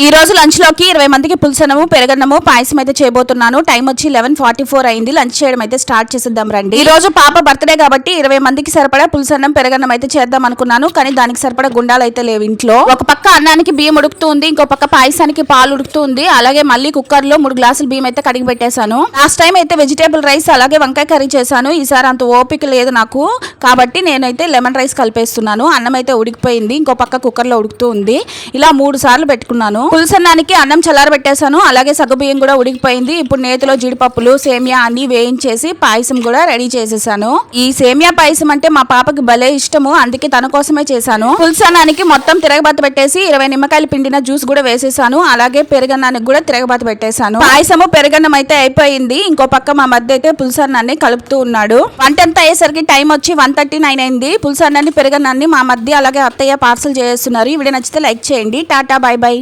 ఈ రోజు లంచ్ లోకి 20 మందికి పులుసన్నము పెరగన్నము పాయసం అయితే చేయబోతున్నాను. టైం వచ్చి 11:44 అయింది. లంచ్ చేయడం అయితే స్టార్ట్ చేసేద్దాం రండి. ఈ రోజు పాప బర్త్డే కాబట్టి 20 మందికి సరిపడా పులుసన్నం పెరగన్నం అయితే చేద్దాం అనుకున్నాను. కానీ దానికి సరిపడా గుండాలు అయితే లేవు ఇంట్లో. ఒక పక్క అన్నానికి బియ్యం ఉడుకుతుంది, ఇంకో పక్క పాయసానికి పాలు ఉడుకుతుంది. అలాగే మళ్ళీ కుక్కర్ లో 3 గ్లాసులు బియ్యం అయితే కడిగి పెట్టేశాను. లాస్ట్ టైం అయితే వెజిటేబుల్ రైస్ అలాగే వంకాయ కర్రీ చేశాను. ఈసారి అంత ఓపిక లేదు నాకు కాబట్టి నేనైతే లెమన్ రైస్ కలిపేస్తున్నాను. అన్నం అయితే ఉడికిపోయింది, ఇంకో పక్క కుక్కర్ లో ఉడుకుతూ ఉంది. ఇలా 3 సార్లు పెట్టుకున్నాను. పులుసన్నానికి అన్నం చల్లారబెట్టేశాను. అలాగే సగ్గుబియ్యం కూడా ఉడికిపోయింది. ఇప్పుడు నేతిలో జీడిపప్పులు సేమియా అన్ని వేయించేసి పాయసం కూడా రెడీ చేసేసాను. ఈ సేమియా పాయసం అంటే మా పాపకి భలే ఇష్టము, అందుకే తన కోసమే చేశాను. పులుసన్నానికి మొత్తం తిరగబాత పెట్టేసి 20 నిమ్మకాయలు పిండిన జ్యూస్ కూడా వేసేసాను. అలాగే పెరుగన్నానికి కూడా తిరగబాత పెట్టేశాను. పాయసము పెరుగన్నం అయితే అయిపోయింది. ఇంకో పక్క మా మధ్య అయితే పులుసన్నాన్ని కలుపుతూ ఉన్నాడు. వంటంతా అయ్యేసరికి టైం వచ్చి 1:39 అయింది. పులుసన్నాన్ని పెరుగన్నాన్ని మా మధ్య అలాగే అత్తయ్య పార్సల్ చేస్తున్నారు. ఈ వీడియో నచ్చితే లైక్ చేయండి. Tata, by by.